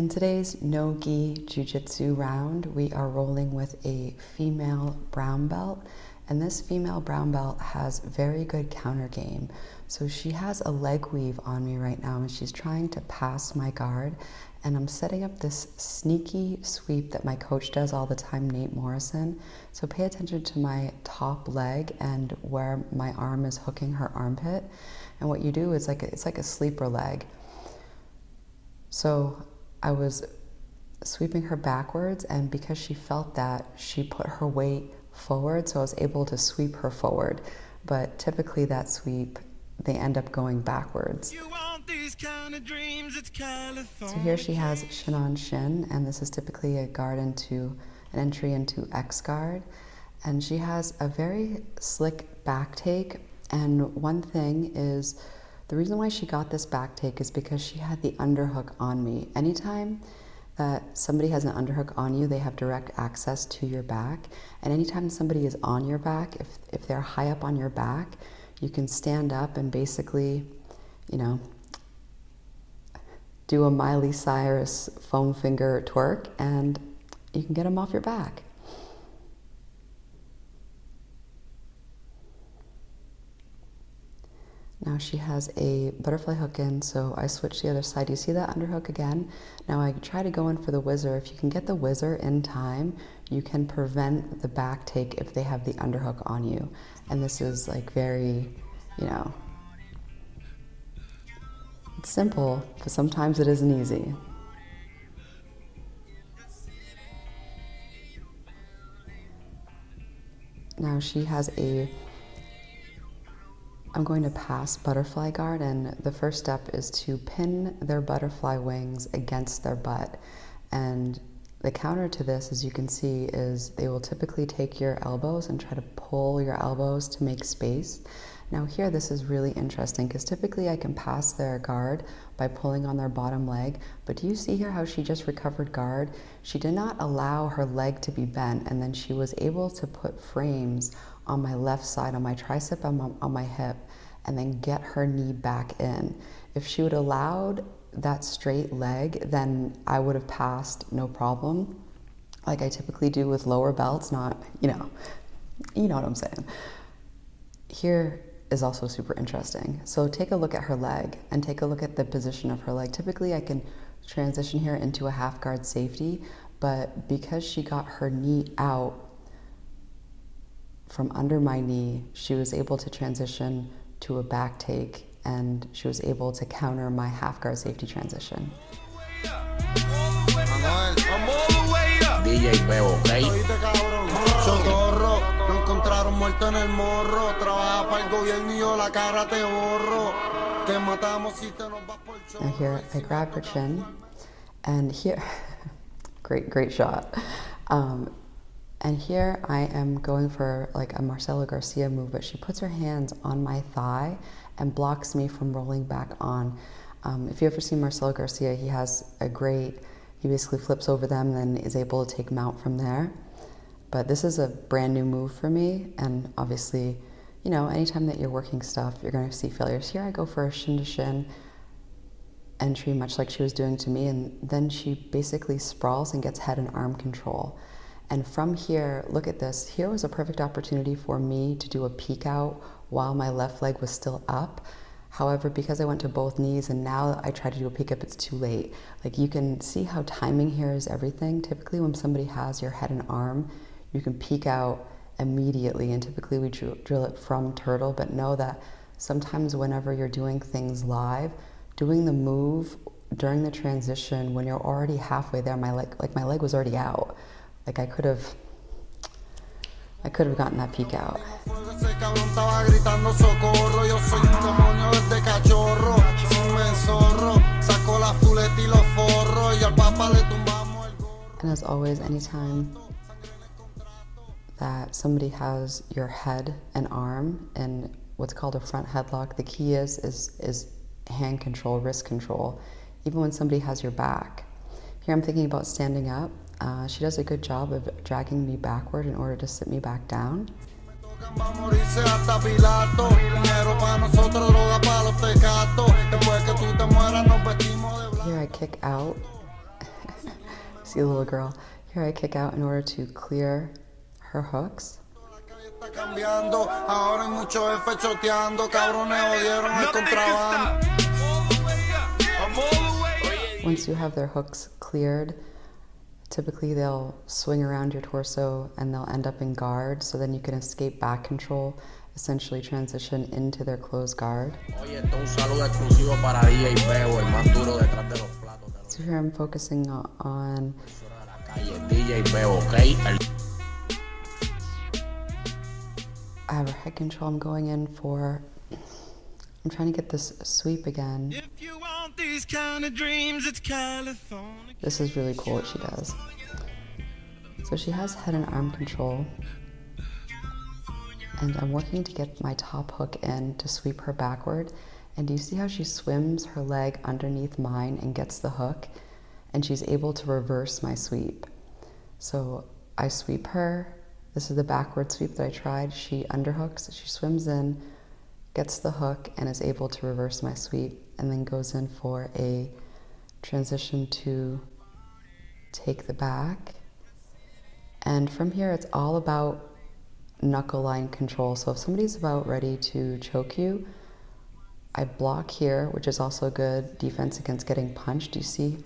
In today's Nogi jiu-jitsu round, we are rolling with a female brown belt, and this female brown belt has very good counter game. So she has a leg weave on me right now, and she's trying to pass my guard, and I'm setting up this sneaky sweep that my coach does all the time, Nate Morrison. So pay attention to my top leg and where my arm is hooking her armpit, and what you do is it's like a sleeper leg. So I was sweeping her backwards, and because she felt that, she put her weight forward, so I was able to sweep her forward. But typically that sweep, they end up going backwards. So here she has shin on shin, and this is typically a guard into an entry into X guard. And she has a very slick back take, and one thing is, the reason why she got this back take is because she had the underhook on me. Anytime that somebody has an underhook on you, they have direct access to your back. And anytime somebody is on your back, if they're high up on your back, you can stand up and basically, do a Miley Cyrus foam finger twerk, and you can get them off your back. Now she has a butterfly hook in, so I switch the other side. You see that underhook again? Now I try to go in for the whizzer. If you can get the whizzer in time, you can prevent the back take if they have the underhook on you. And this is like very, it's simple, but sometimes it isn't easy. Now she has I'm going to pass butterfly guard, and the first step is to pin their butterfly wings against their butt. And the counter to this, as you can see, is they will typically take your elbows and try to pull your elbows to make space. Now here, this is really interesting because typically I can pass their guard by pulling on their bottom leg, but do you see here how she just recovered guard? She did not allow her leg to be bent, and then she was able to put frames on my left side, on my tricep, on my hip, and then get her knee back in. If she would have allowed that straight leg, then I would have passed no problem, like I typically do with lower belts, not, you know what I'm saying. Here is also super interesting. So take a look at her leg and take a look at the position of her leg. Typically I can transition here into a half guard safety, but because she got her knee out from under my knee, she was able to transition to a back take, and she was able to counter my half guard safety transition. Now here, I grab her chin, and here, great shot. And here I am going for like a Marcelo Garcia move, but she puts her hands on my thigh and blocks me from rolling back on. If you ever see Marcelo Garcia, he basically flips over them and then is able to take mount from there. But this is a brand new move for me, and obviously, anytime that you're working stuff, you're gonna see failures. Here I go for a shin to shin entry, much like she was doing to me, and then she basically sprawls and gets head and arm control. And from here, look at this. Here was a perfect opportunity for me to do a peek out while my left leg was still up. However, because I went to both knees and now I try to do a peek up, it's too late. Like, you can see how timing here is everything. Typically when somebody has your head and arm, you can peek out immediately, and typically we drill it from turtle, but know that sometimes whenever you're doing things live, doing the move during the transition when you're already halfway there, my leg was already out. Like I could have gotten that peek out. And as always, anytime that somebody has your head and arm in what's called a front headlock, the key is hand control, wrist control, even when somebody has your back. Here I'm thinking about standing up. She does a good job of dragging me backward in order to sit me back down. Here I kick out See the little girl. Here I kick out in order to clear her hooks. Once you have their hooks cleared, typically they'll swing around your torso and they'll end up in guard, so then you can escape back control, essentially transition into their closed guard. So here I'm focusing on I have a head control. I'm going in for, I'm trying to get this sweep again. If you want these kind of dreams, it's California. This is really cool what she does. So she has head and arm control. And I'm working to get my top hook in to sweep her backward. And do you see how she swims her leg underneath mine and gets the hook? And she's able to reverse my sweep. So I sweep her. This is the backward sweep that I tried. She underhooks, she swims in, gets the hook, and is able to reverse my sweep, and then goes in for a transition to take the back. And from here, it's all about knuckle line control. So if somebody's about ready to choke you, I block here, which is also good defense against getting punched. Do you see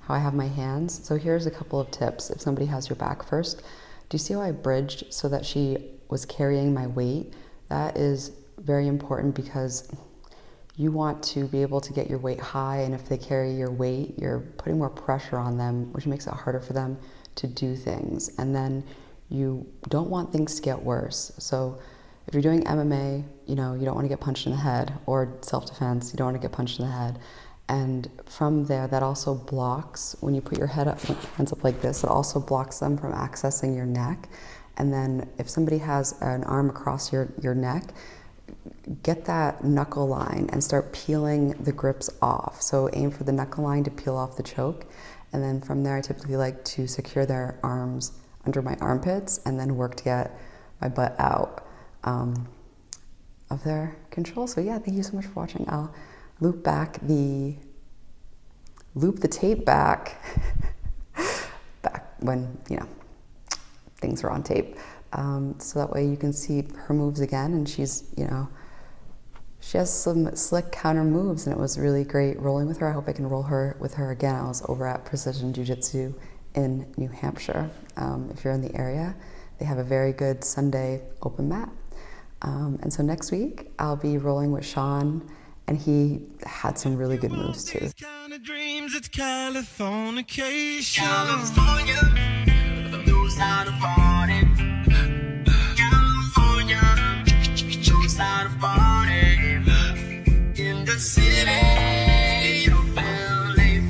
how I have my hands? So here's a couple of tips. If somebody has your back first, do you see how I bridged so that she was carrying my weight? That is very important because you want to be able to get your weight high, and if they carry your weight, you're putting more pressure on them, which makes it harder for them to do things. And then you don't want things to get worse. So if you're doing MMA, you don't want to get punched in the head, or self-defense, you don't want to get punched in the head. And from there, that also blocks, when you put your hands up like this, it also blocks them from accessing your neck. And then if somebody has an arm across your neck, get that knuckle line and start peeling the grips off. So aim for the knuckle line to peel off the choke. And then from there, I typically like to secure their arms under my armpits and then work to get my butt out of their control. So yeah, thank you so much for watching. I'll loop the tape back when things are on tape, so that way you can see her moves again. And she's she has some slick counter moves, and it was really great rolling with her. I hope I can roll with her again. I was over at Precision Jiu-Jitsu in New Hampshire. If you're in the area, they have a very good Sunday open mat, and so next week I'll be rolling with Sean. And he had some really good moves too. It's Californication. California, the moves out of party. California, moves out of party. In the city of LA.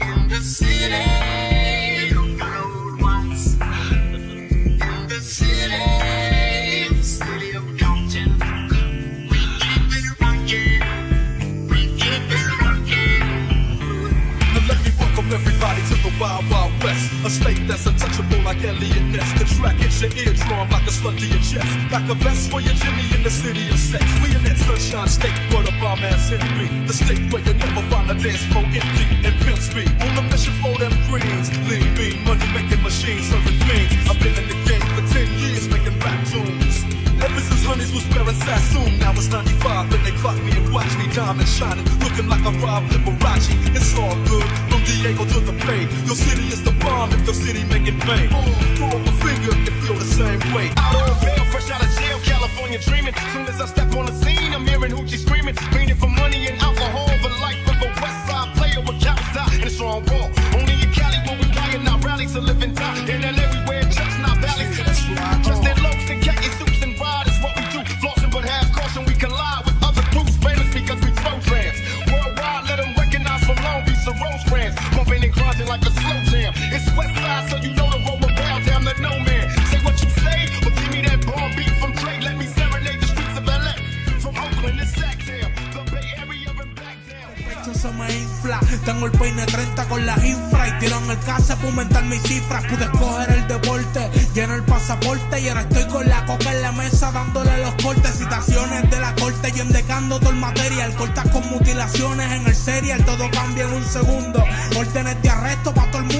In the city of road ones. In the city of Compton. Everybody to the wild, wild west. A state that's untouchable like Elliot Ness. The track hits your eardrum like a slug to your chest. Like a vest for your Jimmy in the city of sex. We in that sunshine state where the bomb ass hit me. The state where you never find a dance floor empty and pimp speed. On a mission for them greens. Lean, mean, money making machines serving fiends. I've been in the game for 10 years making rap tunes. Ever since Honeys was wearing Sassoon, now it's 95 and they clock me and watch me diamond shining, looking like a Rob Liberace. It's all good, from Diego to the Bay. Your city is the bomb if your city making pain. Throw up a finger and feel the same way. Out of bail, fresh out of jail, California dreaming. Soon as I step on the scene, I'm hearing hoochie screaming, meaning for money and alcohol, the life of a West Side player with counts die and a strong ball. Only in Cali where we flying, not rallies to live and die. In LA we wear chucks, not valleys. Just in locs and khaki suits and ride is what we do. Flossing but have caution, we collide with other groups, famous because we throw trans. Worldwide, let them recognize from Long Beach to Rosecrans. Bumping and grinding like a slow jam. It's West Side, so you know the roll around down to no man. Say what you say, but give me that bomb beat from Dre. Let me serenade the streets of LA. From Oakland to Sacktown, the Bay Area and back down. Esto se me infla, tengo el peine 30 con las infra y tiraron el casa para aumentar mis cifras. Pude escoger el deporte, lleno el pasaporte y ahora estoy con la coca en la mesa dándole los cortes. Citaciones de la corte y endecando todo el material. Cortas con mutilaciones en el serial, todo cambia en un segundo. Órdenes de arresto para todo el mundo.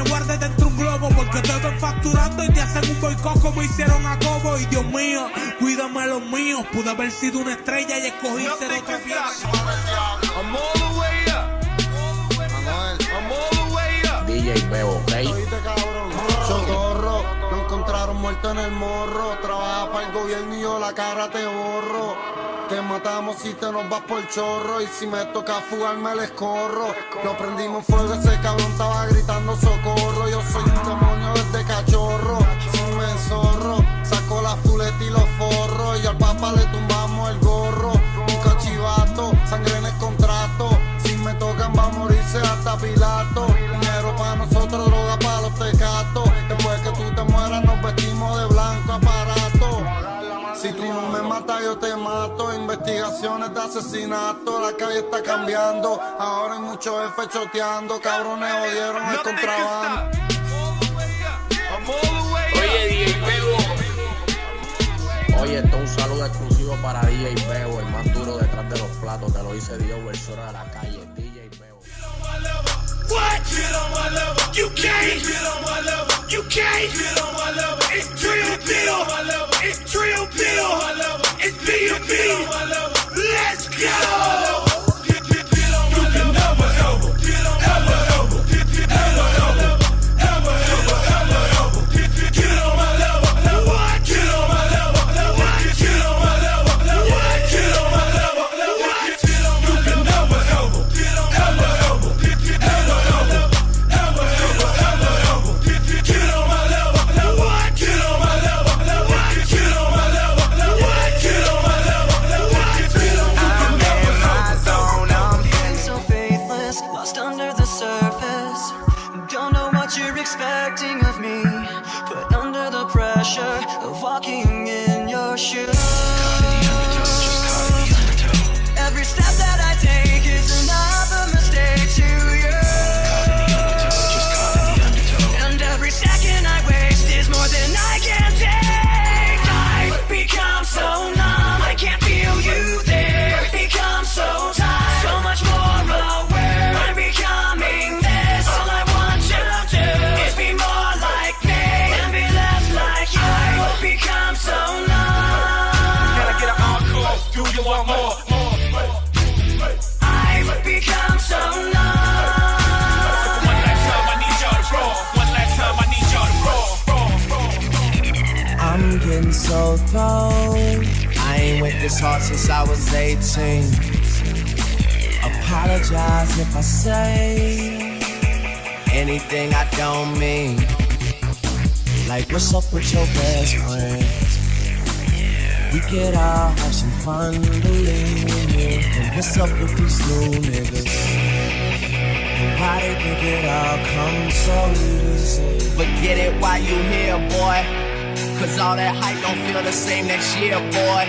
me guarde dentro un globo, porque te ven facturando y te hacen un boicot como hicieron a Cobo. Y Dios mío, cuídame los míos. Pude haber sido una estrella y escogí ser otra fiesta. I'm all the way up. I'm all the way up. DJ Bebo, ¿ok? Socorro, lo encontraron muerto en el morro. Trabaja para el gobierno y yo la cara te borro. Te matamos si te nos vas por chorro. Y si me toca fugarme les corro. Lo prendimos en fuego, ese cabrón estaba gritando socorro. Yo soy un demonio desde cachorro. Si me enzorro, saco la fuleta y los forros. Y al papa le tumbamos el gorro. Un cachivato, sangre en el contrato. Si me tocan va a morirse hasta Pilato. Dinero para nosotros, droga para los tecatos. Después que tú te mueras nos vestimos de blanco aparato. Si tú no me matas yo te mato. Investigaciones de asesinato. La calle está cambiando. Ahora hay muchos jefes choteando. Cabrones jodieron el contrabando. Oye, DJ Bebo. Oye, esto es un saludo exclusivo para DJ Bebo, el más duro detrás de los platos. Te lo dice Dios, versora de la calle, DJ Bebo. What? Get on my level. You can't get on my level. You can't get on my level. It's Drill Bill. It's Drill Bill. It's B.O.B. Let's go. You can never ever, ever, ever, ever, ever, ever, ever, ever get on my level. What? Get on my level. What? Get on my level. What? Get on my level. What? You can never ever, ever, ever. Expecting of me, put under the pressure of walking in your shoes. Every step that I take is another mistake to you, and every second I waste is more than I can take. I've become so numb, I can't feel you there. Become so tired, so much more aware. I'm becoming this. All I want to do is be more like me and be less like you. I've become so numb. Can I get an encore? Do you want more? I've become so numb. One last time I need y'all to roll. One last time I need y'all to roll. I'm getting so cold. I ain't went this hard since I was 18. Apologize if I say anything I don't mean. Like, what's up with your best friend? We could all have some fun, believe me. And what's up with these new niggas? And why they think it all comes so easy? But get it while you here, boy. Cause all that hype don't feel the same next year, boy.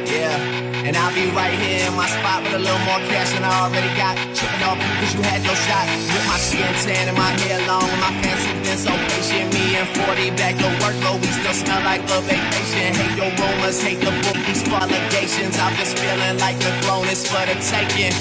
Yeah. And I'll be right here in my spot with a little more cash than I already got. Tripping off you cause you had no shot. With my skin tan and my hair long and my fans who've been so patient. Me and 40 back to work, but we still smell like a vacation. Hate your rumors, hate the book, these allegations. I'm just feeling like the throne is for the taking.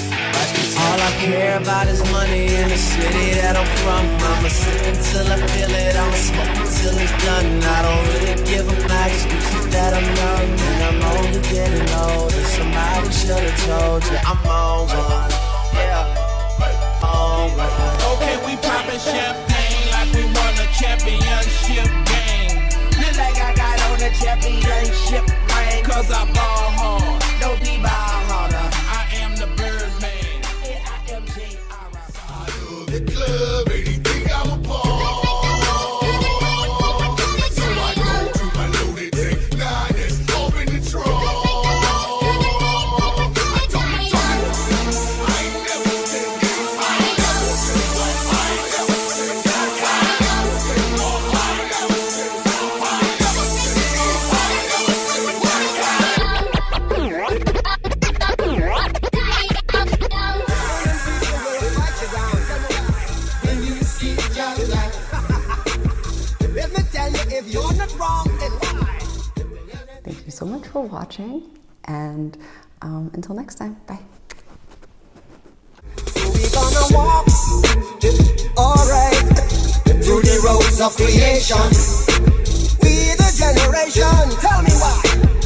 All I care about is money in the city that I'm from. I'ma sip until I feel it, I'ma smoke until it's done. I don't really give a my excuses that I'm young and I'm only getting older. Somebody should've told you I'm on one. Yeah, on one. Okay, we poppin' champagne like we won a championship game. Look like I got on a championship ring. Cause I ball hard. No D-ball harder. I am the Birdman. The club, anything I'm a part. So I go to my loaded tank. Nah, that's open the trunk. I ain't never been Thank you so much for watching, and until next time, bye. So we gonna walk, alright, through of creation. We the generation, tell me why.